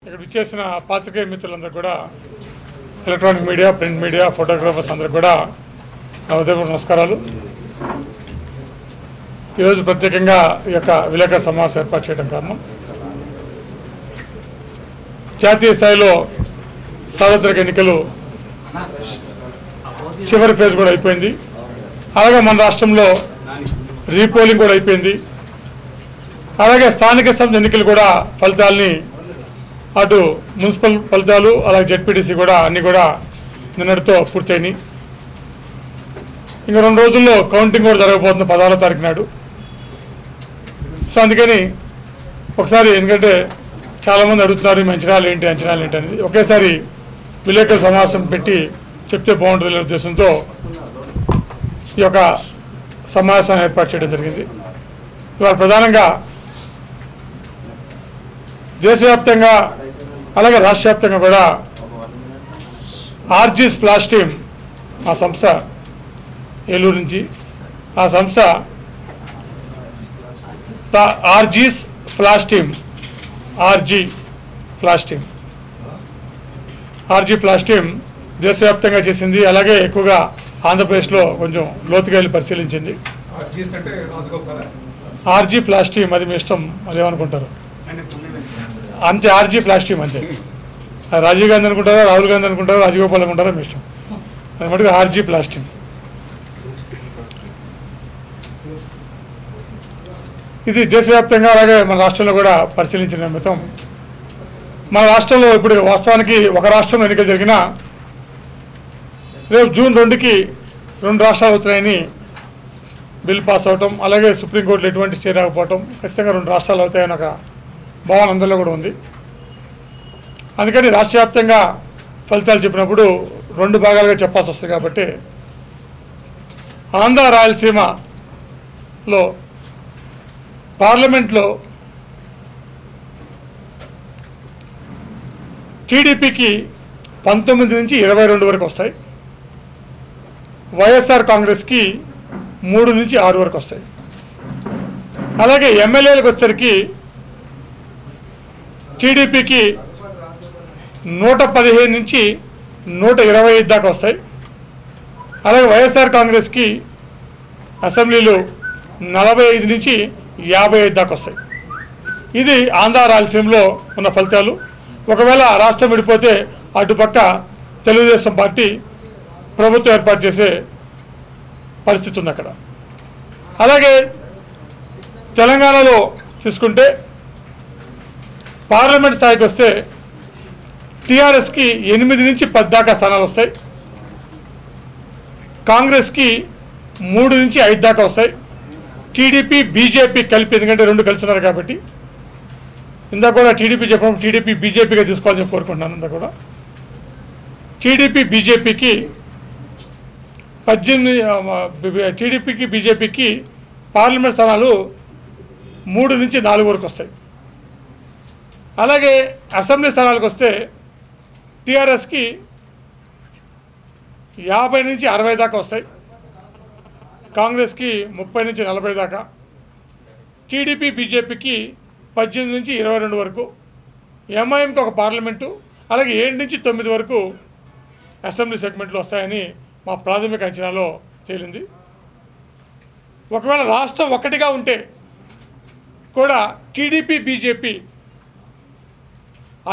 ఇక్కడ విచ్చేసిన పాత్రికేయ మిత్రులందరూ కూడా electronic media, print media, photographers అందరూ కూడా నా ఉదయపూర్వక నమస్కారాలు. ఈరోజు ప్రత్యేకంగా ఈ యొక్క విలేకరుల సమావేశం ఏర్పాటు చేయడం కారణం, జాతీయ స్థాయిలో సార్వత్రిక ఎన్నికలు చివరి ఫేజ్ కూడా అయిపోయింది. అలాగే మన రాష్ట్రంలో రీపోలింగ్ కూడా అయిపోయింది. అలాగే స్థానిక సంస్థ ఎన్నికలు కూడా ఫలితాలని, అటు మున్సిపల్ ఫలితాలు అలాగే జెడ్పీటీసీ కూడా అన్నీ కూడా నిన్నటితో పూర్తయినాయి. ఇంకా 2 రోజుల్లో కౌంటింగ్ కూడా జరగబోతుంది 16వ తారీఖు నాడు. సో అందుకని ఒకసారి, ఎందుకంటే చాలామంది అడుగుతున్నారు ఈ అంచనాలు ఏంటి అనేది, ఒకేసారి విలేకరుల సమావేశం పెట్టి చెప్తే బాగుంటుంది ఉద్దేశంతో ఈ యొక్క సమావేశాన్ని ఏర్పాటు చేయడం జరిగింది. ఇవాళ ప్రధానంగా దేశవ్యాప్తంగా అలాగే రాష్ట్ర వ్యాప్తంగా కూడా ఆర్జీస్ ఫ్లాష్ టీమ్, ఆ సంస్థ ఏలూరు నుంచి, ఆ సంస్థ RG's flash team, RG flash team దేశవ్యాప్తంగా చేసింది. అలాగే ఎక్కువగా ఆంధ్రప్రదేశ్లో కొంచెం లోతుగా వెళ్ళి పరిశీలించింది. ఆర్జీ ఫ్లాష్ టీమ్, అది మీ ఇష్టం, అదేమనుకుంటారు అంతే. ఆర్జీ ఫ్లాష్ టీమ్ అంతే. రాజీవ్ గాంధీ అనుకుంటారా, రాహుల్ గాంధీ అనుకుంటారా, రాజగోపాల్ అనుకుంటారా, మీ ఇష్టం. అది మటుకు ఆర్జీ ఫ్లాష్ టీమ్. ఇది దేశవ్యాప్తంగా అలాగే మన రాష్ట్రంలో కూడా పరిశీలించిన నిమిత్తం, మన రాష్ట్రంలో ఇప్పుడు వాస్తవానికి ఒక రాష్ట్రంలో ఎన్నికలు జరిగినా రేపు జూన్ 2కి 2 రాష్ట్రాలు అవుతున్నాయని బిల్ పాస్ అవటం, అలాగే సుప్రీంకోర్టులో ఎటువంటి స్టే రాకపోవటం, ఖచ్చితంగా 2 రాష్ట్రాలు అవుతాయని ఒక భావన అందరిలో కూడా ఉంది. అందుకని రాష్ట్ర వ్యాప్తంగా ఫలితాలు చెప్పినప్పుడు 2 భాగాలుగా చెప్పాల్సి వస్తుంది. కాబట్టి ఆంధ్ర రాయలసీమలో పార్లమెంట్లో టీడీపీకి 19 నుంచి 22 వరకు వస్తాయి, వైఎస్ఆర్ కాంగ్రెస్కి 3 నుంచి 6 వరకు వస్తాయి. అలాగే ఎమ్మెల్యేలకు వచ్చేసరికి టీడీపీకి 115 నుంచి 125 దాకా వస్తాయి. అలాగే వైఎస్ఆర్ కాంగ్రెస్కి అసెంబ్లీలు 45 నుంచి 55 దాకా వస్తాయి. ఇది ఆంధ్ర రాయలసీమలో ఉన్న ఫలితాలు. ఒకవేళ రాష్ట్రం విడిపోతే అటుపక్క తెలుగుదేశం పార్టీ ప్రభుత్వం ఏర్పాటు చేసే పరిస్థితి ఉంది అక్కడ. అలాగే తెలంగాణలో తీసుకుంటే పార్లమెంట్ స్థాయికి వస్తే టీఆర్ఎస్కి 8 నుంచి 10 దాకా స్థానాలు వస్తాయి, కాంగ్రెస్కి 3 నుంచి 5 దాకా వస్తాయి, టీడీపీ బీజేపీ కలిపి, ఎందుకంటే 2 కలిసి ఉన్నారు కాబట్టి, ఇందాక కూడా టీడీపీ చెప్పడం టీడీపీ బీజేపీగా తీసుకోవాలని చెప్పి కోరుకుంటున్నాను. ఇందాక కూడా టీడీపీ బీజేపీకి 18, టీడీపీకి బీజేపీకి పార్లమెంట్ స్థానాలు 3 నుంచి 4 వరకు వస్తాయి. అలాగే అసెంబ్లీ స్థానాలకు వస్తే టీఆర్ఎస్కి 50 నుంచి 60 దాకా వస్తాయి, కాంగ్రెస్కి 30 నుంచి 40 దాకా, టీడీపీ బీజేపీకి 18 నుంచి 22 వరకు, ఎంఐఎంకి ఒక పార్లమెంటు, అలాగే 7 నుంచి 9 వరకు అసెంబ్లీ సెగ్మెంట్లు వస్తాయని మా ప్రాథమిక అంచనాలో తేలింది. ఒకవేళ రాష్ట్రం ఒక్కటిగా ఉంటే కూడా టీడీపీ బీజేపీ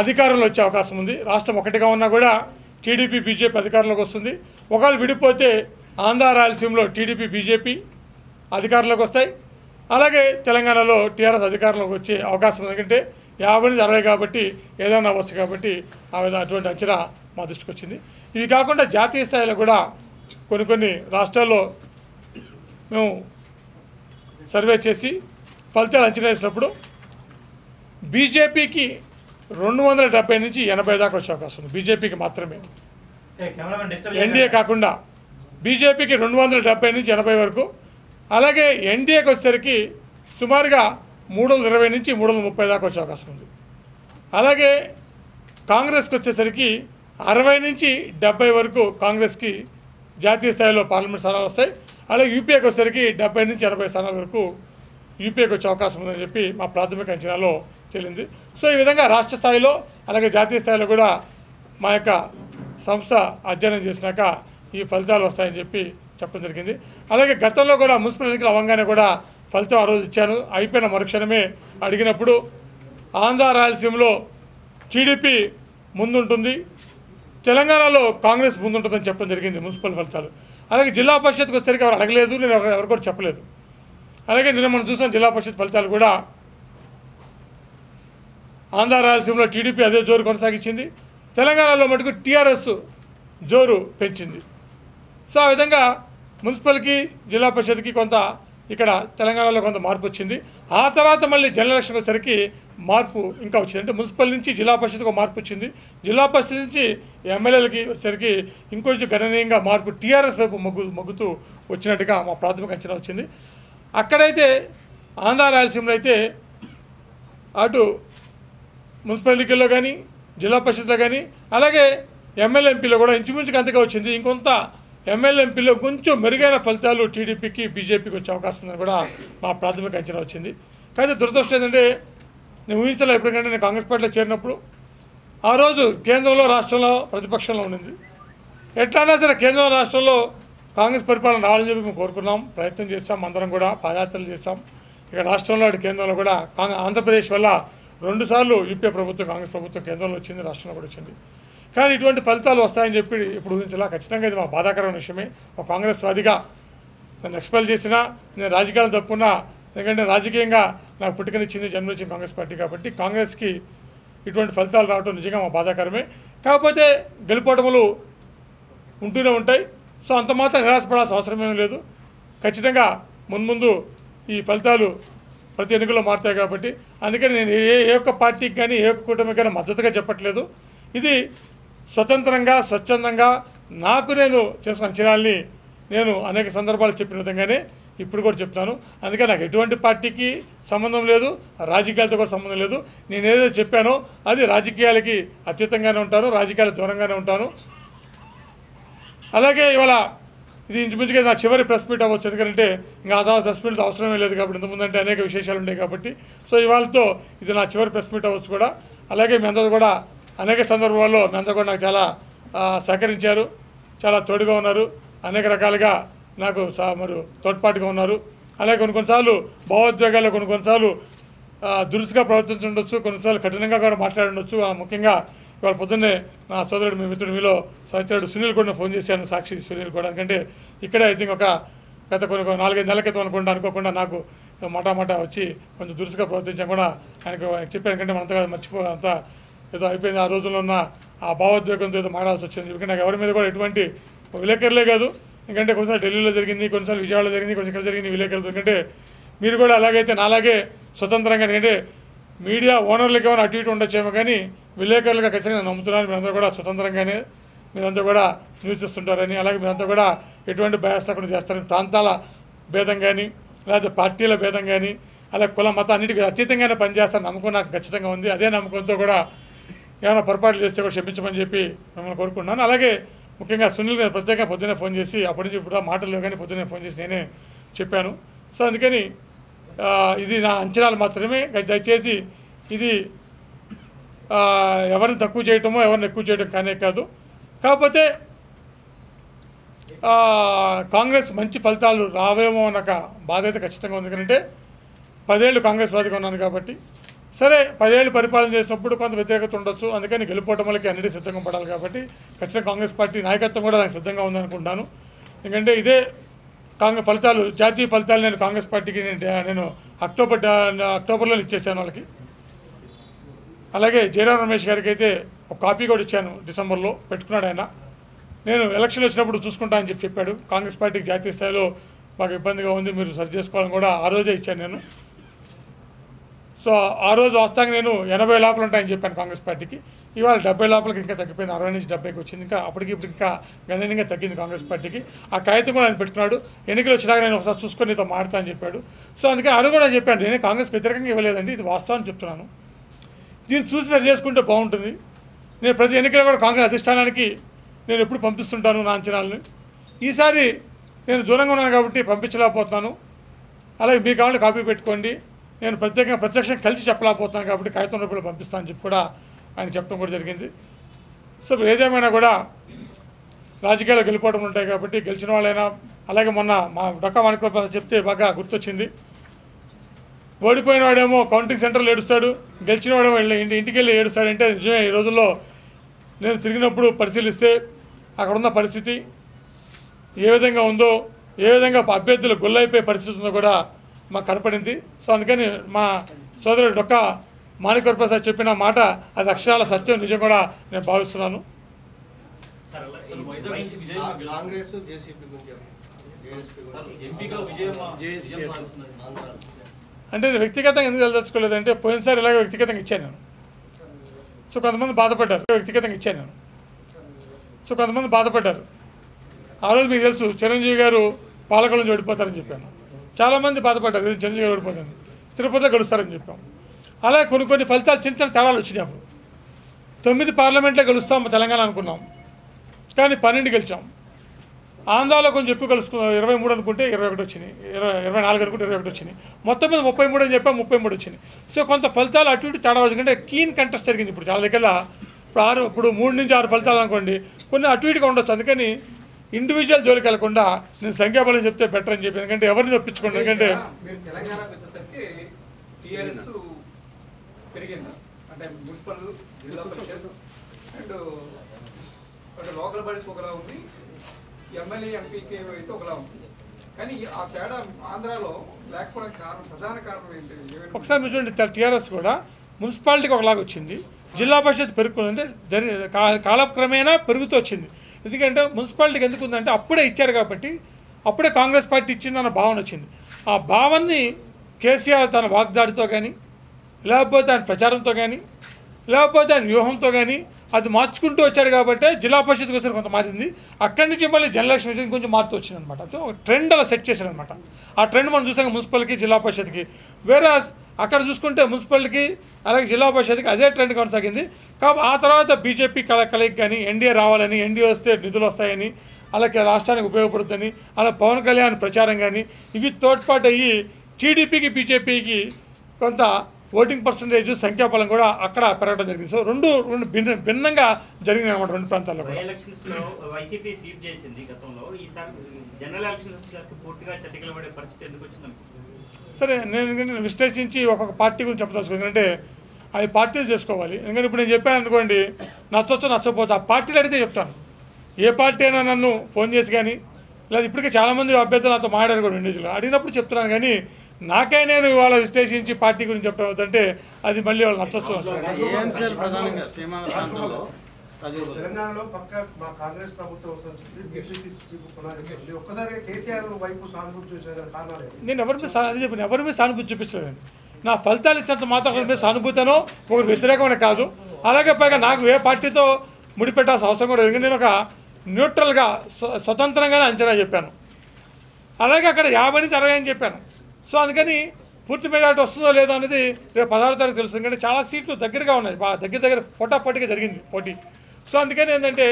అధికారంలో వచ్చే అవకాశం ఉంది. రాష్ట్రం ఒకటిగా ఉన్నా కూడా టీడీపీ బీజేపీ అధికారంలోకి వస్తుంది. ఒకవేళ విడిపోతే ఆంధ్ర రాయలసీమలో టీడీపీ బీజేపీ అధికారంలోకి వస్తాయి. అలాగే తెలంగాణలో టీఆర్ఎస్ అధికారంలోకి వచ్చే అవకాశం ఉంది. ఎందుకంటే 50 నుంచి 60 కాబట్టి ఏదైనా అవ్వచ్చు. కాబట్టి అటువంటి అంచనా మా దృష్టికి వచ్చింది. ఇవి కాకుండా జాతీయ స్థాయిలో కూడా కొన్ని రాష్ట్రాల్లో మేము సర్వే చేసి ఫలితాలు అంచనా వేసినప్పుడు బీజేపీకి 270 నుంచి 80 దాకా వచ్చే అవకాశం ఉంది. బీజేపీకి మాత్రమే, ఎన్డీఏ కాకుండా బీజేపీకి 270 నుంచి 80 వరకు. అలాగే ఎన్డీఏకి వచ్చేసరికి సుమారుగా 320 నుంచి 330 దాకా వచ్చే అవకాశం ఉంది. అలాగే కాంగ్రెస్కి వచ్చేసరికి 60 నుంచి 70 వరకు కాంగ్రెస్కి జాతీయ స్థాయిలో పార్లమెంట్ స్థానాలు వస్తాయి. అలాగే యూపీఏకి వచ్చేసరికి 70 నుంచి 80 స్థానాల వరకు యూపీఏకి వచ్చే అవకాశం ఉందని చెప్పి మా ప్రాథమిక అంచనాలో తేలింది. సో ఈ విధంగా రాష్ట్ర స్థాయిలో అలాగే జాతీయ స్థాయిలో కూడా మా యొక్క సంస్థ అధ్యయనం చేసినాక ఈ ఫలితాలు వస్తాయని చెప్పడం జరిగింది. అలాగే గతంలో కూడా మున్సిపల్ ఎన్నికలు అవ్వగానే కూడా ఫలితం ఆ రోజు ఇచ్చాను. అయిపోయిన మరుక్షణమే అడిగినప్పుడు ఆంధ్ర రాయలసీమలో టీడీపీ ముందుంటుంది, తెలంగాణలో కాంగ్రెస్ ముందుంటుందని చెప్పడం జరిగింది మున్సిపల్ ఫలితాలు. అలాగే జిల్లా పరిషత్కి వచ్చేసరికి ఎవరు అడగలేదు, నేను ఎవరు కూడా చెప్పలేదు. అలాగే నిన్న మనం చూసాం జిల్లా పరిషత్ ఫలితాలు కూడా ఆంధ్ర రాయలసీమలో టీడీపీ అదే జోరు కొనసాగించింది, తెలంగాణలో మటుకు టీఆర్ఎస్ జోరు పెంచింది. సో ఆ విధంగా మున్సిపల్కి జిల్లా పరిషత్కి కొంత ఇక్కడ తెలంగాణలో కొంత మార్పు వచ్చింది. ఆ తర్వాత మళ్ళీ జనరల్ ఎలక్షన్ వచ్చేసరికి మార్పు ఇంకా వచ్చింది. అంటే మున్సిపల్ నుంచి జిల్లా పరిషత్కు మార్పు వచ్చింది, జిల్లా పరిషత్ నుంచి ఎమ్మెల్యేలకి వచ్చేసరికి ఇంకొంచెం గణనీయంగా మార్పు టీఆర్ఎస్ వైపు మొగ్గుతూ వచ్చినట్టుగా మా ప్రాథమిక అంచనా వచ్చింది. అక్కడైతే ఆంధ్ర రాయలసీమలో అయితే అటు మున్సిపల్ ఎన్నికల్లో కానీ జిల్లా పరిషత్లో కానీ అలాగే ఎమ్మెల్యే ఎంపీలో కూడా ఇంచుమించుగా అంతగా వచ్చింది. ఇంకొంత ఎమ్మెల్యే ఎంపీలో కొంచెం మెరుగైన ఫలితాలు టీడీపీకి బీజేపీకి వచ్చే అవకాశం ఉందని కూడా మా ప్రాథమిక అంచనా వచ్చింది. కానీ దురదృష్టం ఏంటంటే నేను ఊహించలే ఎప్పటికంటే నేను కాంగ్రెస్ పార్టీలో చేరినప్పుడు ఆ రోజు కేంద్రంలో రాష్ట్రంలో ప్రతిపక్షంలో ఉండింది. ఎట్లయినా సరే కేంద్రంలో రాష్ట్రంలో కాంగ్రెస్ పరిపాలన రావాలని చెప్పి మేము కోరుకున్నాం, ప్రయత్నం చేస్తాం, అందరం కూడా పాదయాత్రలు చేస్తాం. ఇక రాష్ట్రంలో అటు కేంద్రంలో కూడా ఆంధ్రప్రదేశ్ వల్ల 2 సార్లు యూపీఏ ప్రభుత్వం కాంగ్రెస్ ప్రభుత్వం కేంద్రంలో వచ్చింది, రాష్ట్రంలో కూడా వచ్చింది. కానీ ఇటువంటి ఫలితాలు వస్తాయని చెప్పి ఇప్పుడు ఊహించలా. ఖచ్చితంగా ఇది మా బాధాకరమైన విషయమే. ఒక కాంగ్రెస్ వాదిగా నన్ను ఎక్స్పెల్ చేసినా, నేను రాజకీయాలు తప్పుకున్నా, ఎందుకంటే రాజకీయంగా నాకు పుట్టుకనిచ్చింది జన్మనిచ్చింది కాంగ్రెస్ పార్టీ కాబట్టి కాంగ్రెస్కి ఇటువంటి ఫలితాలు రావడం నిజంగా మా బాధాకరమే. కాకపోతే గెలుపోవటములు ఉంటూనే ఉంటాయి. సో అంత మాత్రం నిరాశపడాల్సిన అవసరమేమీ లేదు. ఖచ్చితంగా మున్ముందు ఈ ఫలితాలు ప్రతి ఎన్నికల్లో మారుతాయి కాబట్టి అందుకని నేను ఏ ఒక్క పార్టీకి కానీ ఏ ఒక్క కూటమికి కానీ మద్దతుగా చెప్పట్లేదు. ఇది స్వతంత్రంగా స్వచ్ఛందంగా నాకు నేను చేసిన అంచనాల్ని నేను అనేక సందర్భాలు చెప్పిన విధంగానే ఇప్పుడు కూడా చెప్తాను. అందుకని నాకు ఎటువంటి పార్టీకి సంబంధం లేదు, రాజకీయాలతో కూడా సంబంధం లేదు. నేను ఏదైతే చెప్పానో అది రాజకీయాలకి అతీతంగానే ఉంటాను, రాజకీయాలకు దూరంగానే ఉంటాను. అలాగే ఇవాళ ఇది ఇంచుమించుగా నా చివరి ప్రెస్ మీట్ అవ్వచ్చు, ఎందుకంటే ఇంకా ఆధార్ ప్రెస్ మీట్ అవసరమే లేదు కాబట్టి ఇంతకుముందంటే అనేక విశేషాలు ఉంటాయి కాబట్టి. సో ఇవాళతో ఇది నా చివరి ప్రెస్ మీట్ అవ్వచ్చు కూడా. అలాగే మీ అందరూ కూడా అనేక సందర్భాల్లో మీ అందరూ కూడా నాకు చాలా సహకరించారు, చాలా తోడుగా ఉన్నారు, అనేక రకాలుగా నాకు మరి తోడ్పాటుగా ఉన్నారు. అలాగే కొన్నిసార్లు భావోద్వేగాలు కొన్నిసార్లు దురుసుగా ప్రవర్తించుండొచ్చు, కొన్నిసార్లు కఠినంగా కూడా మాట్లాడుండొచ్చు. ముఖ్యంగా ఇవాళ పొద్దున్నే నా సోదరుడు మీ మిత్రుడు మీలో సహచరుడు సునీల్ కూడా ఫోన్ చేశాను, సాక్షి సునీల్ కూడా. ఎందుకంటే ఇక్కడే ఐ థింక్ ఒక గత కొన్ని 4-5 నెలల క్రితం అనుకోకుండా నాకు మాట వచ్చి కొంచెం దురుసుగా ప్రవర్తించాం కూడా ఆయనకు చెప్పాను. ఎందుకంటే మనంతా మర్చిపోయి ఏదో అయిపోయింది, ఆ రోజుల్లో ఉన్న ఆ భావోద్వేగంతో ఏదో మాడాల్సి వచ్చింది. ఎందుకంటే నాకు ఎవరి మీద కూడా ఎటువంటి విలేకరులే కాదు, ఎందుకంటే కొన్నిసార్లు ఢిల్లీలో జరిగింది, కొన్నిసార్లు విజయవాడలో జరిగింది, కొంచెం ఇక్కడ జరిగింది విలేకరులు. ఎందుకంటే మీరు కూడా అలాగైతే నాలాగే స్వతంత్రంగా, ఎందుకంటే మీడియా ఓనర్లకి ఏమైనా అటు ఇటు ఉండొచ్చేమో కానీ విలేకరులుగా ఖచ్చితంగా నేను నమ్ముతున్నాను. మీరందరూ కూడా స్వతంత్రంగానే మీరంతా కూడా న్యూస్ ఇస్తుంటారని, అలాగే మీరంతా కూడా ఎటువంటి బయాస్ లేకుండా చేస్తారని, ప్రాంతాల భేదం కానీ లేకపోతే పార్టీల భేదం కానీ అలాగే కుల మత అన్నిటికీ అతీతంగానే పనిచేస్తారని నమ్మకం నాకు ఖచ్చితంగా ఉంది. అదే నమ్మకంతో కూడా ఏమైనా పొరపాట్లు చేస్తే కూడా క్షమించమని చెప్పి మిమ్మల్ని కోరుకుంటున్నాను. అలాగే ముఖ్యంగా సునీల్ నేను ప్రత్యేకంగా పొద్దున్నే ఫోన్ చేసి అప్పటి నుంచి ఇప్పుడు మాటల్లో కానీ పొద్దున్నే ఫోన్ చేసి నేనే చెప్పాను. సో అందుకని ఇది నా అంచనాలు మాత్రమే, దయచేసి ఇది ఎవరిని తక్కువ చేయటమో ఎవరిని ఎక్కువ చేయడం కానే కాదు. కాకపోతే కాంగ్రెస్ మంచి ఫలితాలు రావేమో అన్న బాధ అయితే ఖచ్చితంగా ఉంది. ఎందుకంటే 10 ఏళ్ళు కాంగ్రెస్ వాదిగా ఉన్నాను కాబట్టి. సరే 10 ఏళ్ళు పరిపాలన చేసినప్పుడు కొంత వ్యతిరేకత ఉండొచ్చు, అందుకని గెలుపోవటంలకి అన్నిటి సిద్ధంగా పడాలి కాబట్టి ఖచ్చితంగా కాంగ్రెస్ పార్టీ నాయకత్వం కూడా దానికి సిద్ధంగా ఉందనుకుంటాను. ఎందుకంటే ఇదే కాంగ్రెస్ ఫలితాలు, జాతీయ ఫలితాలు నేను కాంగ్రెస్ పార్టీకి నేను అక్టోబర్లో ఇచ్చేసాను వాళ్ళకి. అలాగే జయరాం రమేష్ గారికి అయితే ఒక కాపీ కూడా ఇచ్చాను, డిసెంబర్లో పెట్టుకున్నాడు ఆయన. నేను ఎలక్షన్లు వచ్చినప్పుడు చూసుకుంటా అని చెప్పాడు. కాంగ్రెస్ పార్టీకి జాతీయ స్థాయిలో మాకు ఇబ్బందిగా ఉంది, మీరు సరి చేసుకోవాలని కూడా ఆ రోజే ఇచ్చాను నేను. సో ఆ రోజు వాస్తవంగా నేను 80 లోపల ఉంటాయని చెప్పాను కాంగ్రెస్ పార్టీకి. ఇవాళ 70 లోపలికి ఇంకా తగ్గిపోయింది, 60 నుంచి 70కి వచ్చింది. ఇంకా అప్పటికి ఇప్పుడు ఇంకా గణనీయంగా తగ్గింది కాంగ్రెస్ పార్టీకి. ఆ కాగితం కూడా ఆయన పెట్టుకున్నాడు, ఎన్నికలు వచ్చినాక నేను ఒకసారి చూసుకొని నీతో మాడతా అని చెప్పాడు. సో అందుకే అది కూడా చెప్పాను, నేను కాంగ్రెస్ వ్యతిరేకంగా ఇవ్వలేదండి, ఇది వాస్తవాన్ని చెప్తున్నాను. దీన్ని చూసి సరి చేసుకుంటే బాగుంటుంది. నేను ప్రతి ఎన్నికల్లో కూడా కాంగ్రెస్ అధిష్టానానికి నేను ఎప్పుడు పంపిస్తుంటాను నా అంచనాలను. ఈసారి నేను దూరంగా ఉన్నాను కాబట్టి పంపించలేకపోతున్నాను. అలాగే మీకు కావాలంటే కాపీ పెట్టుకోండి. నేను ప్రత్యక్షంగా కలిసి చెప్పలేకపోతున్నాను కాబట్టి కాగితం రూపంలో పంపిస్తానని చెప్పి కూడా ఆయన చెప్పడం కూడా జరిగింది. సో ఏదేమైనా కూడా రాజకీయాల్లో గెలిపోవడం ఉంటాయి కాబట్టి గెలిచిన వాళ్ళైనా, అలాగే మొన్న మా డొక్కా మాణిక్యవరప్రసాద్ చెప్తే బాగా గుర్తొచ్చింది. ఓడిపోయిన వాడేమో కౌంటింగ్ సెంటర్లో ఏడుస్తాడు, గెలిచిన వాడేమో ఇంటికి వెళ్ళి ఏడుస్తాడంటే నిజమే. ఈ రోజుల్లో నేను తిరిగినప్పుడు పరిశీలిస్తే అక్కడ ఉన్న పరిస్థితి ఏ విధంగా ఉందో, ఏ విధంగా అభ్యర్థులు గుల్లైపోయే పరిస్థితి ఉందో కూడా మాకు కనపడింది. సో అందుకని మా సోదరుడు డొక్కా మాణిక్యవరప్రసాద్ చెప్పిన మాట అది అక్షరాల సత్యం, నిజం కూడా నేను భావిస్తున్నాను. అంటే నేను వ్యక్తిగతంగా ఎందుకు తెలుసుకోలేదంటే పోయినసారి ఇలాగ వ్యక్తిగతంగా ఇచ్చాను నేను. సో కొంతమంది బాధపడ్డారు, వ్యక్తిగతంగా ఇచ్చాను నేను. సో కొంతమంది బాధపడ్డారు. ఆ రోజు మీకు తెలుసు చిరంజీవి గారు పాలకుల నుంచి ఓడిపోతారని చెప్పాను. చాలామంది బాధపడ్డారు, చిరంజీవి గారు ఓడిపోతాను, తిరుపతిలో గెలుస్తారని చెప్పాం. అలాగే కొన్ని ఫలితాలు చిన్న చిన్న తేడాలు వచ్చినాయి. అప్పుడు 9 పార్లమెంట్లో గెలుస్తాం తెలంగాణ అనుకున్నాం, కానీ 12 గెలిచాం. ఆంధ్రాలో కొంచెం ఎక్కువ కలుసుకున్నాం, 23 అనుకుంటే 21 వచ్చినాయి, 24 అనుకుంటే 21 వచ్చినాయి. మొత్తం మీద 33 అని చెప్పాం, 33 వచ్చినాయి. సో కొంత ఫలితాలు అటు ఇటు తేడా ఎందుకంటే కీన్ కంటెస్ట్ జరిగింది. ఇప్పుడు చాలా దగ్గర ఇప్పుడు 3 నుంచి 6 ఫలితాలు అనుకోండి, కొన్ని అటు ఇటుగా ఉండొచ్చు. అందుకని ఇండివిజువల్ జోలికి వెళ్లకుండా నేను సంఖ్యాబలం చెప్తే బెటర్ అని చెప్పి, ఎందుకంటే ఎవరిని ఒప్పించుకోండి. ఎందుకంటే తెలంగాణకు వచ్చేసరికి టీఆర్ఎస్ పెరిగింది, అంటే మున్సిపల్, జిల్లా పరిషత్ అండ్ లోకల్ బాడీస్ ఒకలా ఉంది, ఎమ్మెల్యే ఎంపీకి అయితే ఒకలా ఉంది. కానీ ఆ తేడా ఆంధ్రాలో లేకపోవడానికి కారణం, ప్రధాన కారణం ఏంటి? ఒకసారి మీరు చూడండి, టీఆర్ఎస్ కూడా మున్సిపాలిటీకి ఒకలాగా వచ్చింది, జిల్లా పరిషత్ పెరుగుతుందంటే కాలక్రమేణా పెరుగుతూ వచ్చింది. ఎందుకంటే మున్సిపాలిటీకి ఎందుకు ఉందంటే అప్పుడే ఇచ్చారు కాబట్టి, అప్పుడే కాంగ్రెస్ పార్టీ ఇచ్చిందన్న భావన వచ్చింది. ఆ భావనని కేసీఆర్ తన వాగ్దాడితో కానీ, లేకపోతే ఆయన ప్రచారంతో కానీ, లేకపోతే ఆయన వ్యూహంతో కానీ అది మార్చుకుంటూ వచ్చాడు కాబట్టి జిల్లా పరిషత్కి వచ్చి కొంత మారింది. అక్కడి నుంచి మళ్ళీ జనరల్ ఎలక్షన్ వచ్చి కొంచెం మారుతూ వచ్చింది అనమాట. సో ఒక ట్రెండ్ అలా సెట్ చేశాడు అనమాట. ఆ ట్రెండ్ మనం చూసాక మున్సిపల్కి, జిల్లా పరిషత్కి. వేరే అక్కడ చూసుకుంటే మున్సిపల్కి అలాగే జిల్లా పరిషత్కి అదే ట్రెండ్ కొనసాగింది. కాబట్టి ఆ తర్వాత బీజేపీ కలయిక కానీ, ఎన్డీఏ రావాలని, ఎన్డీఏ వస్తే నిధులు వస్తాయని, అలాగే రాష్ట్రానికి ఉపయోగపడుతుందని, అలా పవన్ కళ్యాణ్ ప్రచారం కానీ ఇవి తోడ్పాటు అయ్యి టీడీపీకి, బీజేపీకి కొంత ఓటింగ్ పర్సంటేజ్, సంఖ్యాబలం కూడా అక్కడ పెరగడం జరిగింది. సో రెండు భిన్నంగా జరిగినాయి అన్నమాట రెండు ప్రాంతాల్లో. సరే, నేను విశ్లేషించి ఒక్కొక్క పార్టీ గురించి చెప్పదలుచుకోండి. ఎందుకంటే అవి పార్టీలు చేసుకోవాలి. ఎందుకంటే ఇప్పుడు నేను చెప్పాను అనుకోండి, నచ్చొచ్చు నచ్చకపోతే ఆ పార్టీలు అడిగితే చెప్తాను. ఏ పార్టీ అయినా నన్ను ఫోన్ చేసి కానీ, లేదా ఇప్పటికే చాలామంది అభ్యర్థులు నాతో మాట్లాడారు కూడా ఇండివిజువల్, అడిగినప్పుడు చెప్తున్నాను. కానీ నాకే నేను ఇవాళ విశ్లేషించి పార్టీ గురించి చెప్పడం అవుతుంటే అది మళ్ళీ వాళ్ళు నచ్చొచ్చు. తెలంగాణలో పక్క మా కాంగ్రెస్ ప్రభుత్వం ఒక్కసారి కేసీఆర్ వైపు సానుభూతి చూసిన కారణాలు నేను ఎవరి మీద అదే చెప్పిన ఎవరి మీద సానుభూతి చూపిస్తలేను. నా ఫలితాలు ఇచ్చినంత మాత్రం ఒకరి మీద సానుభూతనో ఒకరు వ్యతిరేకమైన కాదు. అలాగే పైగా నాకు ఏ పార్టీతో ముడిపెట్టాల్సిన అవసరం కూడా లేదు. నేను ఒక న్యూట్రల్గా స్వతంత్రంగానే అంచనా చెప్పాను. అలాగే అక్కడ 50 నుంచి 60 అని చెప్పాను. సో అందుకని పూర్తి మెజారిటీ వస్తుందో లేదో అనేది రేపు 16వ తారీఖు తెలుసు. ఎందుకంటే చాలా సీట్లు దగ్గరగా ఉన్నాయి, దగ్గర పోటాపోటీగా జరిగింది పోటీ. సో అందుకని ఏంటంటే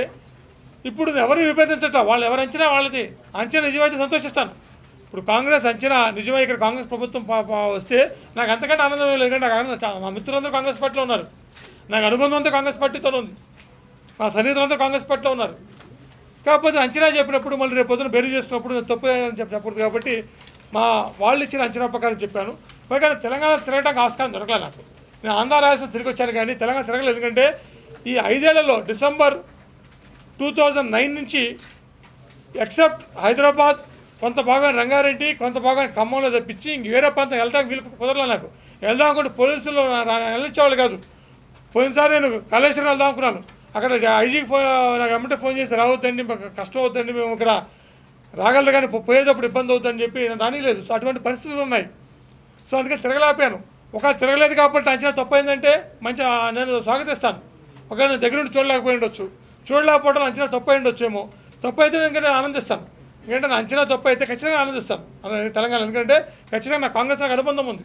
ఇప్పుడు ఎవరిని విభేదించట్లా, వాళ్ళు ఎవరు అంచనా వాళ్ళది. అంచనా నిజమైతే సంతోషిస్తాను. ఇప్పుడు కాంగ్రెస్ అంచనా నిజమే, ఇక్కడ కాంగ్రెస్ ప్రభుత్వం వస్తే నాకు అంతకంటే ఆనందం లేదు. ఎందుకంటే నాకు ఆనందం, మా మిత్రులందరూ కాంగ్రెస్ పార్టీలో ఉన్నారు, నాకు అనుబంధం అంతా కాంగ్రెస్ పార్టీతో ఉంది, మా సన్నిహితులందరూ కాంగ్రెస్ పార్టీలో ఉన్నారు. కాకపోతే అంచనా చెప్పినప్పుడు మళ్ళీ రేపు పొద్దున బెరుగు చేస్తున్నప్పుడు నేను తప్పు అని చెప్పకూడదు. కాబట్టి మా వాళ్ళు ఇచ్చిన అంచనా ప్రకారం చెప్పాను. పైగా తెలంగాణ తిరగడానికి ఆస్కారం దొరకలేదు నాకు. నేను ఆంధ్ర రాష్ట్రం తిరిగి వచ్చాను కానీ తెలంగాణ తిరగలేదు. ఎందుకంటే ఈ 5 ఏళ్లలో డిసెంబర్ 2009 నుంచి ఎక్సెప్ట్ హైదరాబాద్, కొంత భాగం రంగారెడ్డి, కొంత భాగం ఖమ్మంలో తప్పించి ఇంక వేరే ప్రాంతం వెళ్ళడానికి వీలు కుదరలేదు నాకు. వెళ్దాం అనుకుంటే పోలీసులు వెళ్ళించేవాళ్ళు కాదు. పోయినసారి నేను కాళేశ్వరం వెళ్దాం అనుకున్నాను. అక్కడ ఐజీకి నాకు ఎమ్మటే ఫోన్ చేసి రావద్దండి, మాకు కష్టం అవుతుందండి, మేము ఇక్కడ రాగలరు కానీ పోయేటప్పుడు ఇబ్బంది అవుతుందని చెప్పి రానిలేదు. సో అటువంటి పరిస్థితులు ఉన్నాయి. సో అందుకని తిరగలేకపోయాను. ఒకవేళ తిరగలేదు కాబట్టి అంచనా తప్పైందంటే మంచి నేను స్వాగతిస్తాను. ఒకవేళ నేను దగ్గర నుండి చూడలేకపోయి ఉండొచ్చు, చూడలేకపోవడం అంచనా తప్పై ఉండొచ్చేమో. తప్పైతే ఇంకా నేను ఆనందిస్తాను. ఎందుకంటే నా అంచనా తప్పు అయితే ఖచ్చితంగా ఆనందిస్తాను తెలంగాణ. ఎందుకంటే ఖచ్చితంగా నా కాంగ్రెస్ నాకు అనుబంధం ఉంది.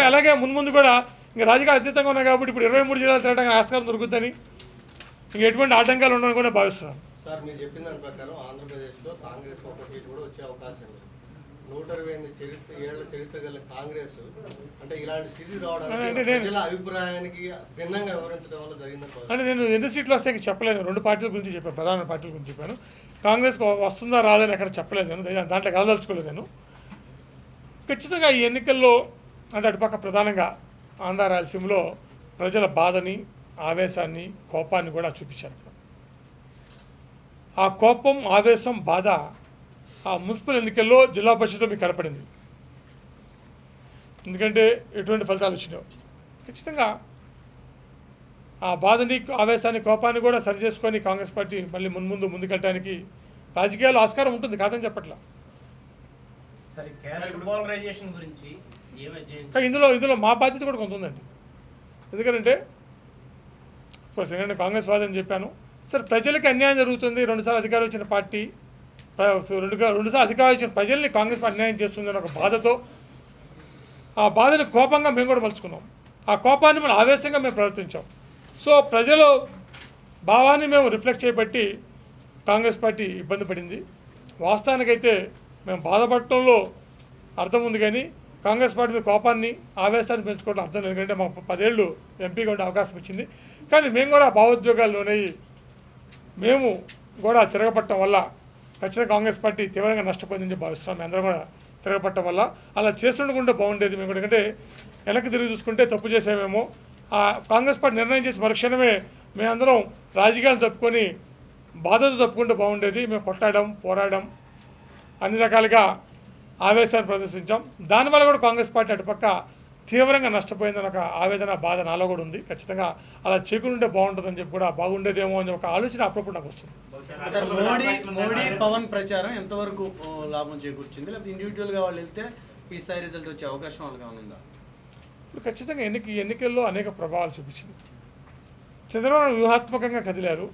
అలాగే ముందు కూడా ఇంకా రాజకీయ అతీతంగా ఉన్నాయి కాబట్టి ఇప్పుడు 23 జిల్లాలు తిరగడానికి ఆస్కారం దొరుకుతుందని, ఇంక ఎటువంటి ఆటంకాలు ఉండవని కూడా భావిస్తున్నాను. సార్, మీరు చెప్పిన దాని ప్రకారం ఆంధ్రప్రదేశ్లో కాంగ్రెస్ ఒక సీటు కూడా వచ్చే అవకాశం లేదు. 128 ఏళ్ల చరిత్ర గల కాంగ్రెస్ అంటే ఇలాంటి స్థితి రావడానికి అంటే ప్రజల అభిప్రాయానికి భిన్నంగా వివరించడం వల్ల జరిగిందని అంటే నేను ఎన్ని సీట్లు వస్తాయి చెప్పలేదు, 2 పార్టీల గురించి చెప్పాను, ప్రధాన పార్టీల గురించి చెప్పాను. కాంగ్రెస్కి వస్తుందా రాదని ఎక్కడ చెప్పలేదు నేను, దాంట్లో కలదలుచుకోలేదు నేను. ఖచ్చితంగా ఈ ఎన్నికల్లో అంటే అటుపక్క ప్రధానంగా ఆంధ్ర రాయలసీమలో ప్రజల బాధని, ఆవేశాన్ని, కోపాన్ని కూడా చూపించారు. ఆ కోపం, ఆవేశం, బాధ ఆ మున్సిపల్ ఎన్నికల్లో జిల్లా పరిషత్లో మీకు కనపడింది. ఎందుకంటే ఎటువంటి ఫలితాలు వచ్చినాయో ఖచ్చితంగా ఆ బాధని, ఆవేశాన్ని, కోపాన్ని కూడా సరి చేసుకొని కాంగ్రెస్ పార్టీ మళ్ళీ ముందుకెళ్ళడానికి రాజకీయాల్లో ఆస్కారం ఉంటుంది, కాదని చెప్పట్లా. ఇందులో మా బాధ్యత కూడా కొంత ఉందండి. ఎందుకంటే ఫస్ట్ ఎందుకంటే కాంగ్రెస్ వాదని చెప్పాను. సరే, ప్రజలకి అన్యాయం జరుగుతుంది, 2 సార్లు అధికారం వచ్చిన పార్టీ, 2 సార్లు అధికారం ఇచ్చిన ప్రజల్ని కాంగ్రెస్ అన్యాయం చేస్తుందని ఒక బాధతో, ఆ బాధని కోపంగా మేము కూడా మలుచుకున్నాం. ఆ కోపాన్ని మనం ఆవేశంగా మేము ప్రవర్తించాం. సో ప్రజల భావాన్ని మేము రిఫ్లెక్ట్ చేయబట్టి కాంగ్రెస్ పార్టీ ఇబ్బంది పడింది. వాస్తవానికైతే మేము బాధపడటంలో అర్థం ఉంది, కానీ కాంగ్రెస్ పార్టీ మీద కోపాన్ని, ఆవేశాన్ని పెంచుకోవడం అర్థం లేదు. ఎందుకంటే మాకు 10 ఏళ్ళు ఎంపీగా ఉండే అవకాశం ఇచ్చింది, కానీ మేము కూడా భావోద్వేగాల్లోనే మేము కూడా తిరగబట్టడం వల్ల ఖచ్చితంగా కాంగ్రెస్ పార్టీ తీవ్రంగా నష్టపోయిందని భావిస్తున్నాం. మేము అందరం కూడా తిరగబట్టడం వల్ల అలా చేస్తుండకుండా బాగుండేది. మేము ఎందుకంటే వెనక్కి తిరిగి చూసుకుంటే తప్పు చేసామేమో. ఆ కాంగ్రెస్ పార్టీ నిర్ణయం చేసి మరుక్షణమే మేమందరం రాజకీయాలు తప్పుకొని బాధతో తప్పుకుంటే బాగుండేది. మేము కొట్టాడం, పోరాడడం, అన్ని రకాలుగా ఆవేశాన్ని ప్రదర్శించాం. దానివల్ల కూడా కాంగ్రెస్ పార్టీ అటుపక్క తీవ్రంగా నష్టపోయిందని ఒక ఆవేదన, బాధ నాలో కూడా ఉంది. ఖచ్చితంగా అలా చేయకుంటే బాగుంటుందని చెప్పి కూడా బాగుండేదేమో అని ఒక ఆలోచన అప్పుడప్పుడు నాకు వస్తుంది. మోడీ పవన్ ప్రచారం ఎంతవరకు లాభం చేకూర్చింది, లేకపోతే ఇండివిజువల్గా వాళ్ళు వెళ్తే ఈ స్థాయి రిజల్ట్ వచ్చే అవకాశం వాళ్ళకి ఉందా? ఇప్పుడు ఖచ్చితంగా ఎన్నికల్లో అనేక ప్రభావాలు చూపించింది. చంద్రబాబు వ్యూహాత్మకంగా కదిలారు,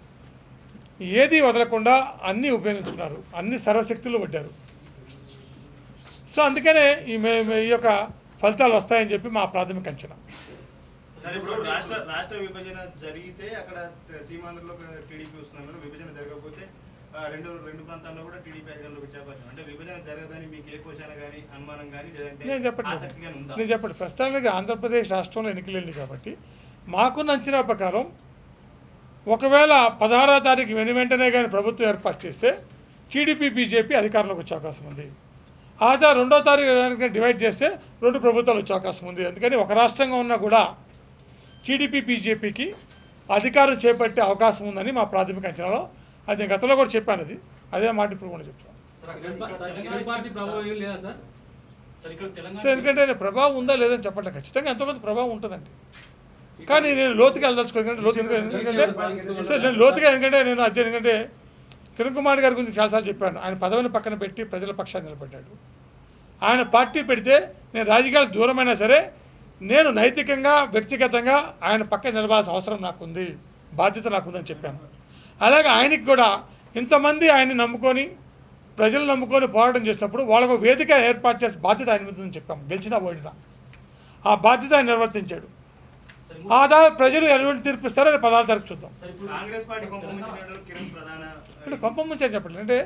ఏది వదలకుండా అన్నీ ఉపయోగించుకున్నారు, అన్ని సర్వశక్తులు పడ్డారు. సో అందుకనే ఈ యొక్క ఫలితాలు వస్తాయని చెప్పి మా ప్రాథమిక అంచనా. రాష్ట్ర విభజన జరిగితే అక్కడ సీమాంధ్రలో టీడీపీ వస్తున్నారు, విభజన జరగకపోతే రెండు ప్రాంతాల్లో కూడా టీడీపీ అధికారంలోకి వచ్చే అవకాశం. అంటే విభజన జరగదని మీకు ఏ క్వశ్చన్ కానీ అనుమానం కానీ నేను చెప్పండి ప్రస్తుతానికి ఆంధ్రప్రదేశ్ రాష్ట్రంలో ఎన్నికలు వెళ్ళింది కాబట్టి మాకున్న అంచనా ప్రకారం ఒకవేళ 16వ తారీఖు వెంటనే కానీ ప్రభుత్వం ఏర్పాటు చేస్తే టీడీపీ, బీజేపీ అధికారంలోకి వచ్చే అవకాశం ఉంది. ఆ 2వ తారీఖు డివైడ్ చేస్తే 2 ప్రభుత్వాలు వచ్చే అవకాశం ఉంది. అందుకని ఒక రాష్ట్రంగా ఉన్నా కూడా టీడీపీ, బీజేపీకి అధికారం చేపట్టే అవకాశం ఉందని మా ప్రాథమిక అంచనాలో. అది నేను గతంలో కూడా చెప్పాను, అదే మాట ఇప్పుడు కూడా చెప్తాను. ఎందుకంటే ప్రభావం ఉందా లేదని చెప్పట్లేదు, ఖచ్చితంగా ఎంతో కొంత ప్రభావం ఉంటుందండి. కానీ నేను లోతుగా వెళ్ళదలుచుకోను, ఎందుకంటే ఎందుకంటే కిరణ్ కుమార్ గారి గురించి చాలాసార్లు చెప్పాను. ఆయన పదవిని పక్కన పెట్టి ప్రజల పక్షాన్ని నిలబడ్డాడు. ఆయన పార్టీ పెడితే నేను రాజకీయాలకు దూరమైనా సరే నేను నైతికంగా, వ్యక్తిగతంగా ఆయన పక్కన నిలబాల్సిన అవసరం నాకుంది, బాధ్యత నాకుందని చెప్పాను. అలాగే ఆయనకి కూడా ఇంతమంది ఆయన్ని నమ్ముకొని, ప్రజలు నమ్ముకొని పోరాటం చేసినప్పుడు వాళ్ళకు వేదిక ఏర్పాటు చేసే బాధ్యత ఆయన మీద ఉందని చెప్పాము. గెలిచినా ఓడినా ఆ బాధ్యత ఆయన నిర్వర్తించాడు. ఆధార ప్రజలు ఎటువంటి తీర్పు ఇస్తారో 16వ తారీఖు చూద్దాం. అంటే కొంప ముంచని చెప్పట్లేదు, అంటే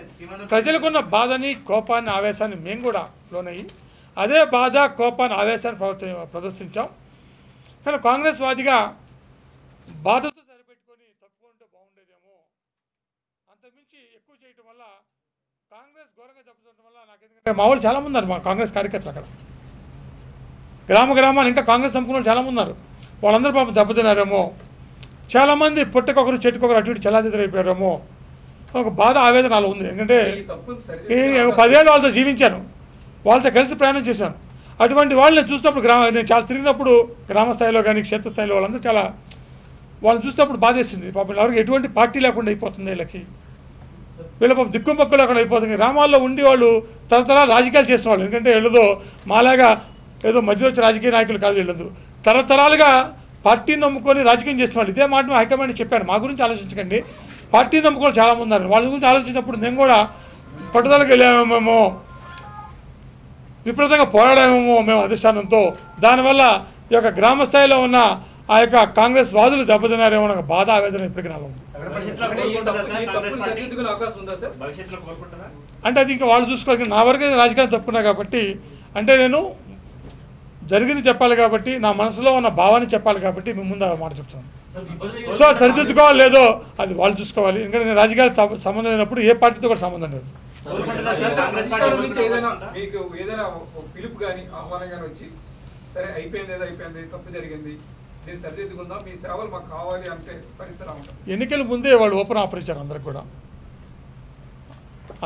ప్రజలకున్న బాధని, కోపాన్ని, ఆవేశాన్ని మేము కూడా లోనయ్యి అదే బాధ, కోపాన్ని, ఆవేశాన్ని ప్రదర్శించాం. కానీ కాంగ్రెస్ వాదిగా బాధతో సరిపెట్టుకొని తప్పుకుంటే బాగుండేదేమో, అంతకుమించి ఎక్కువ చేయటం వల్ల కాంగ్రెస్ ఘోరంగా దెబ్బతింటం వల్ల నాకు ఎందుకంటే మా వాళ్ళు చాలామంది ఉన్నారు, మా కాంగ్రెస్ కార్యకర్తలు అక్కడ గ్రామాన్ని ఇంకా కాంగ్రెస్ నమ్ముకున్న వాళ్ళు చాలామంది ఉన్నారు. వాళ్ళందరూ పాపం దెబ్బతిన్నారేమో, చాలామంది పుట్టకొకరు చెట్టుకొకరు అటు ఇటు చలాదిద్దరైపోయారేమో ఒక బాధ, ఆవేదన అలా ఉంది. ఎందుకంటే 10 ఏళ్ళు వాళ్ళతో జీవించాను, వాళ్ళతో కలిసి ప్రయాణం చేశాను. అటువంటి వాళ్ళని చూసినప్పుడు నేను చాలా తిరిగినప్పుడు గ్రామ స్థాయిలో కానీ క్షేత్రస్థాయిలో వాళ్ళందరూ చాలా వాళ్ళని చూసినప్పుడు బాధేసింది. పాపం ఎవరికి ఎటువంటి పార్టీ లేకుండా అయిపోతుంది, వీళ్ళ పాపం దిక్కుమొక్కు లేకుండా అయిపోతుంది. గ్రామాల్లో ఉండి వాళ్ళు తరతరాలు రాజకీయాలు చేసిన వాళ్ళు, ఎందుకంటే వీళ్ళదో మాలాగా ఏదో మధ్యలో వచ్చి రాజకీయ నాయకులు కాదు, వీళ్ళదు తరతరాలుగా పార్టీని నమ్ముకొని రాజకీయం చేసిన వాళ్ళు. ఇదే మాట హైకమాండ్ చెప్పాను, మా గురించి ఆలోచించకండి, పార్టీని నమ్ముకొని చాలామంది ఉన్నారు, వాళ్ళ గురించి ఆలోచించినప్పుడు మేము కూడా పట్టుదలకు వెళ్ళామేమో, విపరీతంగా పోరాడామేమో మేము అధిష్టానంతో. దానివల్ల ఈ యొక్క గ్రామ స్థాయిలో ఉన్న ఆ యొక్క కాంగ్రెస్ వాదులు దెబ్బతిన్నారేమో ఒక బాధ ఆవేదన ఇప్పటికీ నాలో ఉంది. అంటే ఈ తప్పులు సరిదిద్దుకునే అవకాశం ఉందా సార్? అంటే అది ఇంకా వాళ్ళు చూసుకోవాలి. నా వరకు రాజకీయాలు తప్పున్నా కాబట్టి, అంటే నేను జరిగింది చెప్పాలి కాబట్టి, నా మనసులో ఉన్న భావాన్ని చెప్పాలి కాబట్టి మేము ముందు ఆ మాట చెప్తున్నాను. సో సరిదిద్దుకోవాలి లేదో అది వాళ్ళు చూసుకోవాలి. ఎందుకంటే నేను రాజకీయాలు సంబంధం లేనప్పుడు ఏ పార్టీతో కూడా సంబంధం లేదు. మీకు ఏదైనా పిలుపు కానీ ఆహ్వానం కానీ వచ్చి సరే అయిపోయింది తప్పు జరిగింది దీన్ని సరిదిద్దుకుందాం మీ సేవలు మాకు కావాలి అంటే పరిస్థితి ఉంటుంది. ఎన్నికల ముందే వాళ్ళు ఓపెన్ ఆఫర్ ఇచ్చారు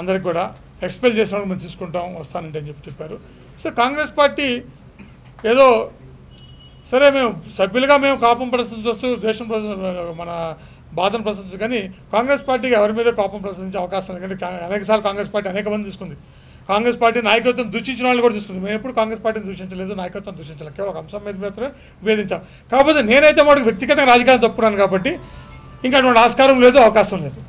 అందరికి కూడా ఎక్స్పెల్ చేసిన వాళ్ళు మేము తీసుకుంటాం వస్తానంటే అని చెప్పారు. సో కాంగ్రెస్ పార్టీ ఏదో సరే మేము సభ్యులుగా మేము కోపం ప్రదర్శించవచ్చు, దేశం మన బాధను ప్రదర్శించవచ్చు, కానీ కాంగ్రెస్ పార్టీకి ఎవరి మీద కోపం ప్రదర్శించే అవకాశం లేదు. ఎందుకంటే అనేకసార్లు కాంగ్రెస్ పార్టీ అనేక మంది తీసుకుంది. కాంగ్రెస్ పార్టీ నాయకత్వం దూషించిన వాళ్ళు కూడా తీసుకుంది. మేము ఎప్పుడు కాంగ్రెస్ పార్టీని దూషించలేదు, నాయకత్వం దూషించలేదు, కేవలం ఒక అంశం మీద మాత్రమే విభేదించాం. కాకపోతే నేనైతే వాడికి వ్యక్తిగతంగా రాజకీయాలు తప్పున్నాను కాబట్టి ఇంకా అటువంటి ఆస్కారం లేదు, అవకాశం లేదు.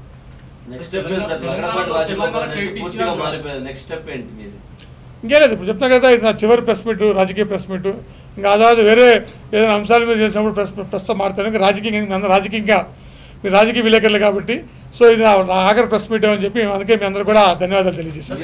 ఇంకే లేదు. ఇప్పుడు చెప్తాను కదా, ఇది నా చివరి ప్రెస్ మీట్, రాజకీయ ప్రెస్ మీట్. ఇంకా అదాவது వేరే ఏదైనా అంశాల మీద చేసినప్పుడు ప్రస్తుతం మారుతాను. ఇంకా రాజకీయంగా మీరు రాజకీయ విలేకరులు కాబట్టి సో ఇది నా ఆఖరి ప్రెస్ మీట్ అని చెప్పి అందుకే మీ అందరూ కూడా ధన్యవాదాలు తెలియజేశారు.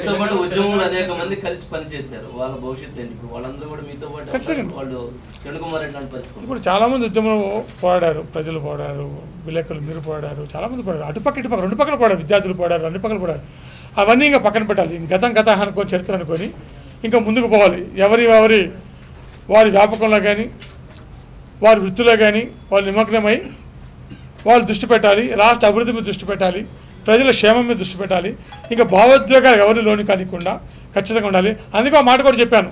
ఇప్పుడు చాలామంది ఉద్యమంలో పోరాడారు, ప్రజలు పోరాడారు, విలేకరులు మీరు పోరాడారు, చాలామంది పోరాడారు, అటుపక్క ఇటుపక్క రెండు పక్కల పోరాడారు, విద్యార్థులు పోరాడారు, అన్ని పక్కల పోరాడారు. అవన్నీ ఇంకా పక్కన పెట్టాలి. గత అనుకోని చరిత్ర అనుకొని ఇంకా ముందుకు పోవాలి. వారి వ్యాపకంలో కానీ వారి వృత్తిలో కానీ వాళ్ళు నిమగ్నమై వాళ్ళు దృష్టి పెట్టాలి. రాష్ట్ర అభివృద్ధి మీద దృష్టి పెట్టాలి, ప్రజల క్షేమం మీద దృష్టి పెట్టాలి. ఇంకా భావోద్వేగాలు ఎవరిని లోని కానికుండా ఖచ్చితంగా ఉండాలి. అందుకే ఆ మాట కూడా చెప్పాను,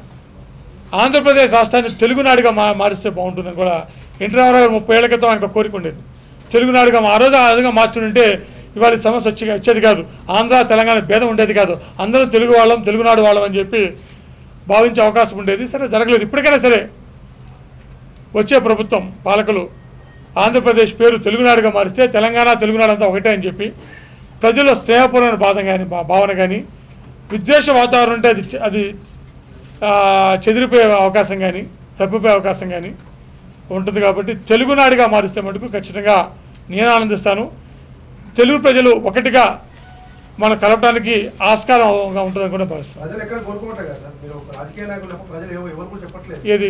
ఆంధ్రప్రదేశ్ రాష్ట్రాన్ని తెలుగునాడుగా మారిస్తే బాగుంటుందని కూడా. ఎన్టీ రామారావు గారు 30 ఏళ్ల క్రితం ఆయనకు కోరిక ఉండేది, తెలుగునాడుగా ఆ రోజు అదిగా మార్చుంటే ఇవాళ సమస్య వచ్చేది కాదు, ఆంధ్ర తెలంగాణ భేదం ఉండేది కాదు, అందరం తెలుగు వాళ్ళం, తెలుగునాడు వాళ్ళం అని చెప్పి భావించే అవకాశం ఉండేది. సరే జరగలేదు. ఇప్పటికైనా సరే వచ్చే ప్రభుత్వం పాలకులు ఆంధ్రప్రదేశ్ పేరు తెలుగునాడుగా మారిస్తే తెలంగాణ తెలుగునాడు అంతా ఒకటే అని చెప్పి ప్రజల్లో స్నేహపూర్వమైన భావన కానీ విద్వేష వాతావరణం ఉంటే అది చెదిరిపోయే అవకాశం కానీ తప్పిపోయే అవకాశం కానీ ఉంటుంది. కాబట్టి తెలుగునాడుగా మారిస్తే మటుకు ఖచ్చితంగా నేను ఆనందిస్తాను. తెలుగు ప్రజలు ఒకటిగా మనం కలపడానికి ఆస్కారంగా ఉంటుందని కూడా భావిస్తాను. ఏది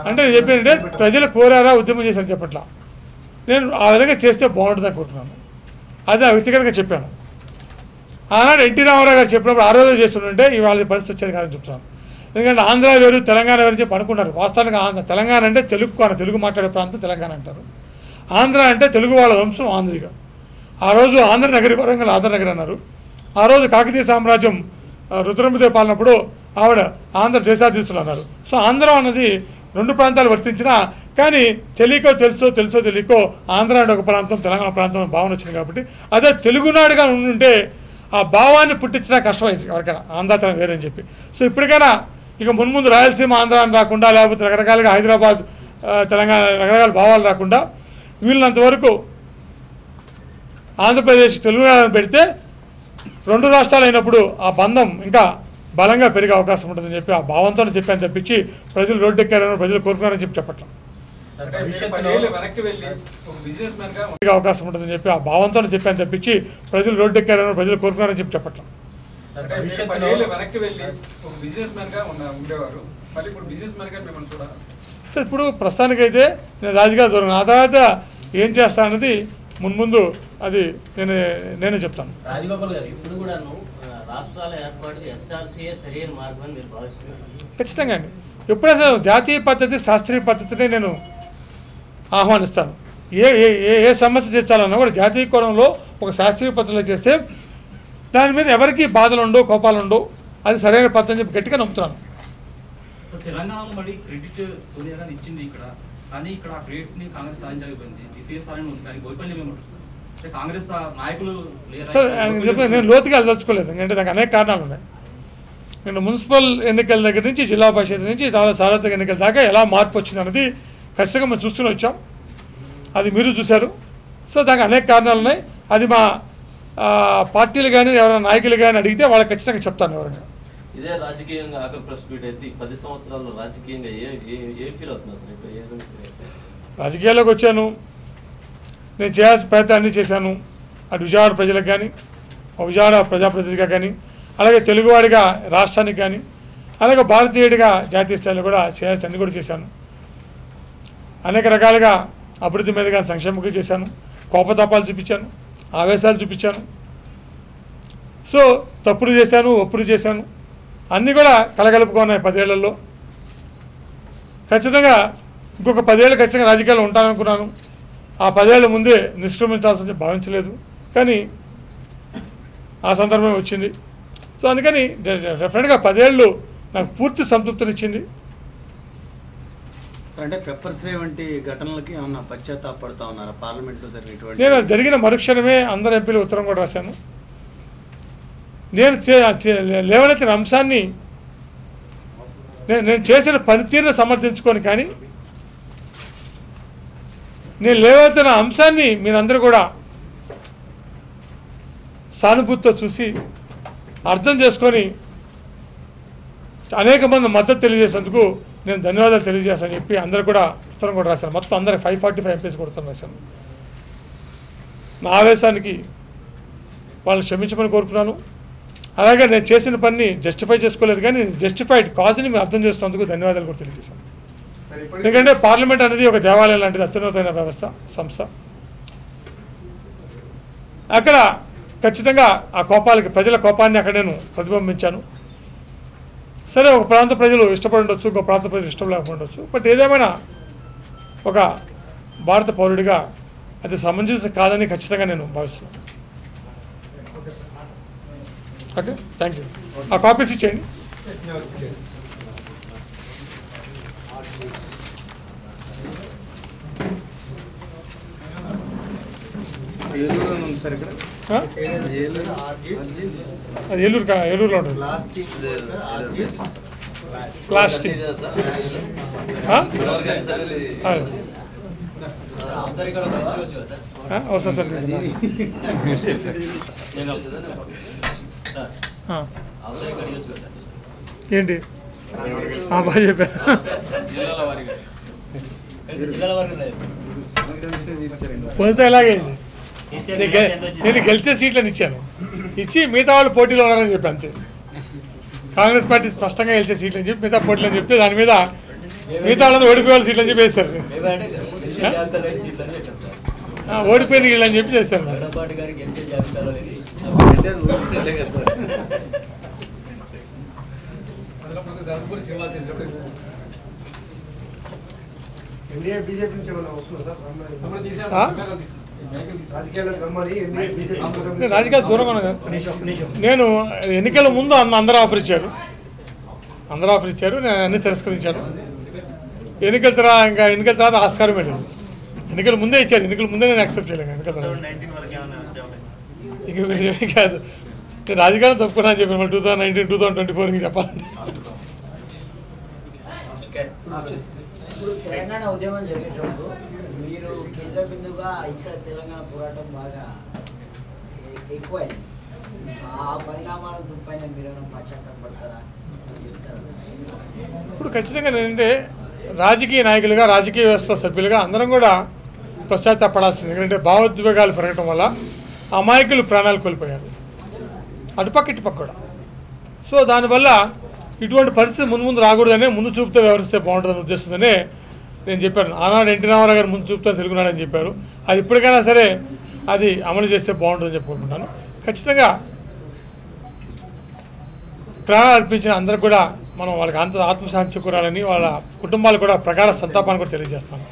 అంటే నేను చెప్పానంటే ప్రజలు కోరారా ఉద్యమం చేశారని చెప్పట్లా, నేను ఆ విధంగా చేస్తే బాగుంటుంది అనుకుంటున్నాను. అదే వ్యక్తిగతంగా చెప్పాను. ఆనాడు ఎన్టీ రామారావు గారు చెప్పినప్పుడు ఆ రోజు చేస్తుంటే ఇవాళ పరిస్థితి వచ్చేది కాదని చెప్తున్నాను. ఎందుకంటే ఆంధ్ర వేరు తెలంగాణ వేరు చెప్పి అనుకున్నారు. వాస్తవానికి తెలంగాణ అంటే తెలుగు మాట్లాడే ప్రాంతం తెలంగాణ అంటారు, ఆంధ్ర అంటే తెలుగు వాళ్ళ వంశం ఆంధ్రిగా. ఆ రోజు ఆంధ్రనగరి వరంగల్ ఆంధ్రనగరి అన్నారు. ఆ రోజు కాకతీయ సామ్రాజ్యం రుద్రమదేవి పాలనప్పుడు ఆవిడ ఆంధ్ర దేశాధీశులు అన్నారు. సో ఆంధ్ర అన్నది రెండు ప్రాంతాలు వర్తించినా కానీ తెలుసో తెలియకో ఆంధ్ర అంటే ఒక ప్రాంతం, తెలంగాణ ప్రాంతం భావన వచ్చింది. కాబట్టి అదే తెలుగునాడుగా ఉంటే ఆ భావాన్ని పుట్టించినా కష్టమైంది ఎవరికైనా, ఆంధ్ర తెలంగాణ వేరే అని చెప్పి. సో ఇప్పటికైనా ఇక మున్ముందు రాయలసీమ ఆంధ్ర అని రాకుండా, లేకపోతే రకరకాలుగా హైదరాబాద్ తెలంగాణ రకరకాల భావాలు రాకుండా వీళ్ళంత వరకు ఆంధ్రప్రదేశ్ తెలుగునాడు పెడితే రెండు రాష్ట్రాలు అయినప్పుడు ఆ బంధం ఇంకా బలంగా పెరిగే అవకాశం ఉంటుందని చెప్పి ఆ భావంతో చెప్పాను తప్పించి ప్రజలు రోడ్డెక్కారని ప్రజలు కోరుకున్నారని చెప్పి చెప్పట్లా. అవకాశం ఉంటుందని చెప్పి ఆ భావంతో చెప్పాను తప్పించి ప్రజలు రోడ్డెక్కారని ప్రజలు కోరుకున్నారని చెప్పి చెప్పట్లా. సో ఇప్పుడు ప్రస్తుతానికైతే నేను రాజకీయాలు దూరం, ఆ తర్వాత ఏం చేస్తానన్నది మున్ముందు అది నేనే చెప్తాను. రాజగోపాల్ గారు, ఇప్పుడు కూడా రాష్ట్రాల ఏర్పాటుకు ఎస్ఆర్సీఏ సరైన మార్గం అని మీరు భావిస్తున్నారు? ఖచ్చితంగా అండి. ఎప్పుడైనా జాతీయ పద్ధతి శాస్త్రీయ పద్ధతిని నేను ఆహ్వానిస్తాను. ఏ సమస్య తెచ్చాలన్నా కూడా జాతీయ కోణంలో ఒక శాస్త్రీయ పద్ధతిలో చేస్తే దాని మీద ఎవరికి బాధలు ఉండవు, కోపాలు ఉండవు, అది సరైన పద్ధతి అని చెప్పి గట్టిగా నమ్ముతున్నాను. తెలంగాణలో మళ్ళీ క్రెడిట్ సోనియా గారు ఇచ్చింది ఇక్కడ, కానీ ఇక్కడ ఆ క్రెడిట్ని కాంగ్రెస్ సాధించకపోయింది. ద్వితీయ స్థానంలో ఉంది, కానీ బోయపల్లి ఏమంటారు సార్? కాంగ్రెస్ నాయకులు సార్ నేను లోతుగా వెళ్ళదలుచుకోలేదు, ఎందుకంటే దానికి అనేక కారణాలు ఉన్నాయి. నేను మున్సిపల్ ఎన్నికల దగ్గర నుంచి జిల్లా పరిషత్ నుంచి సార్వత్రిక ఎన్నికల దాకా ఎలా మార్పు వచ్చింది అన్నది ఖచ్చితంగా మేము చూస్తూనే వచ్చాం, అది మీరు చూశారు. సో దానికి అనేక కారణాలు ఉన్నాయి. అది మా పార్టీలు కానీ ఎవరైనా నాయకులు కానీ అడిగితే వాళ్ళకి ఖచ్చితంగా చెప్తాను ఎవరైనా. ఇదే రాజకీయంగా ఆఖరి ప్రెస్ మీట్ అయితే 10 సంవత్సరాల్లో రాజకీయంగా ఏం ఫీల్ అవుతున్నారు సార్? ఇప్పుడు రాజకీయాల్లోకి వచ్చాను, నేను చేయాల్సిన ప్రయత్నాన్ని చేశాను. అటు విజయవాడ ప్రజలకు కానీ, విజయవాడ ప్రజాప్రతినిధిగా కానీ, అలాగే తెలుగువాడిగా రాష్ట్రానికి కానీ, అలాగే భారతీయుడిగా జాతీయ స్థాయిలో కూడా చేయాల్సిన అన్ని కూడా చేశాను. అనేక రకాలుగా అభివృద్ధి మీద కానీ సంక్షేమం చేశాను, కోపతాపాలు చూపించాను, ఆవేశాలు చూపించాను. సో తప్పులు చేశాను, ఒప్పులు చేశాను, అన్నీ కూడా కలగలుపుకున్నాయి 10 ఏళ్లలో. ఖచ్చితంగా ఇంకొక 10 ఏళ్ళు ఖచ్చితంగా రాజకీయాల్లో ఉంటాననుకున్నాను. ఆ 10 ఏళ్ళ ముందే నిష్క్రమించాల్సింది భావించలేదు, కానీ ఆ సందర్భం వచ్చింది. సో అందుకని డెఫినెట్గా 10 ఏళ్ళు నాకు పూర్తి సంతృప్తినిచ్చింది. అంటే పెప్పర్ స్ప్రే వంటి ఘటనలకి ఏమన్నా పశ్చాత్తాపడుతూ ఉన్నారా పార్లమెంట్లో జరిగినటువంటి? నేను జరిగిన మరుక్షణమే అందరు ఎంపీలు ఉత్తరం కూడా రాశాను. నేను లేవనెత్తిన అంశాన్ని నేను చేసిన పనితీరును సమర్థించుకొని, కానీ నేను లేవనెత్తిన అంశాన్ని మీరందరూ కూడా సానుభూతితో చూసి అర్థం చేసుకొని అనేక మంది మద్దతు తెలియజేసేందుకు నేను ధన్యవాదాలు తెలియజేస్తానని చెప్పి అందరూ కూడా ఉత్తరం కూడా రాశాను. మొత్తం అందరికి 545 ఎంపీస్ కూడా ఉత్తరం రాశాను. నా ఆవేశానికి వాళ్ళని క్షమించమని కోరుకున్నాను. అలాగే నేను చేసిన పని జస్టిఫై చేసుకోలేదు, కానీ జస్టిఫైడ్ కాజ్ని మేము అర్థం చేస్తున్నందుకు ధన్యవాదాలు కూడా తెలియజేశాను. ఎందుకంటే పార్లమెంట్ అనేది ఒక దేవాలయం లాంటిది, అత్యున్నతమైన వ్యవస్థ, సంస్థ. అక్కడ ఖచ్చితంగా ఆ కోపాలకి, ప్రజల కోపాన్ని అక్కడ నేను ప్రతిబింబించాను. సరే, ఒక ప్రాంత ప్రజలు ఇష్టపడి ఉండొచ్చు, ఇంకో ప్రాంత ప్రజలు ఇష్టం లేకుండా ఉండొచ్చు. బట్ ఏదేమైనా ఒక భారత పౌరుడిగా అది సమంజసం కాదని ఖచ్చితంగా నేను భావిస్తున్నాను. Okay, thank you. ఆ కాపీస్ ఇచ్చేయండి. అది ఏలూరులో ఉంటుంది. ప్లాస్టిక్ అవసరం సార్. ఏంటి బాగా చెప్పారు. పోతే ఎలాగైంది, నేను గెలిచే సీట్లను ఇచ్చాను, ఇచ్చి మిగతా వాళ్ళు పోటీలో ఉన్నారని చెప్పి అంతే. కాంగ్రెస్ పార్టీ స్పష్టంగా గెలిచే సీట్లు అని చెప్పి మిగతా పోటీలు అని చెప్తే దాని మీద మిగతా వాళ్ళని ఓడిపోయే సీట్లు అని చెప్పి వేస్తారు. ఓడిపోయిన వీళ్ళు అని చెప్పి చేస్తారు. ఎన్డీఏ బీజేపీ నుంచి ఏమైనా వస్తుందా? రాజకీయాలు దూరంగా ఉన్నా. నేను ఎన్నికల ముందు అందరూ ఆఫర్ ఇచ్చారు, నేను అన్ని తిరస్కరించాను. ఎన్నికల తర్వాత ఆస్కారం లేదు. ఎన్నికల ముందే ఇచ్చారు, ఎన్నికల ముందే నేను యాక్సెప్ట్ చేయలేను. ఎన్నికల తర్వాత ఇక కాదు, నేను రాజకీయాలు తప్పుకున్నా అని చెప్పి 2019, 2024 చెప్పాలంటే. ఇప్పుడు తెలంగాణ ఉద్యమం జరిగేటప్పుడు మీరు కేంద్ర బిందువుగా ఇక్కడ తెలంగాణ పోరాటం బాగా ఎక్కువైంది. ఆ పరిణామాల పైన మీరు పశ్చాత్తాపడతారా? ఇప్పుడు ఖచ్చితంగా ఏంటంటే రాజకీయ నాయకులుగా, రాజకీయ వ్యవస్థ సభ్యులుగా అందరం కూడా పశ్చాత్తాపడాల్సింది. ఎందుకంటే భావోద్వేగాలు పెరగడం వల్ల అమాయకులు ప్రాణాలు కోల్పోయారు, అటుపక్క ఇటుపక్క కూడా. సో దానివల్ల ఇటువంటి పరిస్థితి ముందు రాకూడదనే ముందు చూపుతో వ్యవహరిస్తే బాగుంటుందని ఉద్దేశంతోనే నేను చెప్పాను. ఆనాడు ఎన్టీ రామారావు గారు ముందు చూపుతో తెలుగునాడని చెప్పారు. అది ఇప్పటికైనా సరే అది అమలు చేస్తే బాగుంటుందని చెప్పుకుంటున్నాను. ఖచ్చితంగా ప్రాణాలు అర్పించిన అందరికి కూడా మనం వాళ్ళకి ఆత్మశాంతి చేకూరాలని, వాళ్ళ కుటుంబాలకు కూడా ప్రగాఢ సంతాపాన్ని కూడా తెలియజేస్తాను.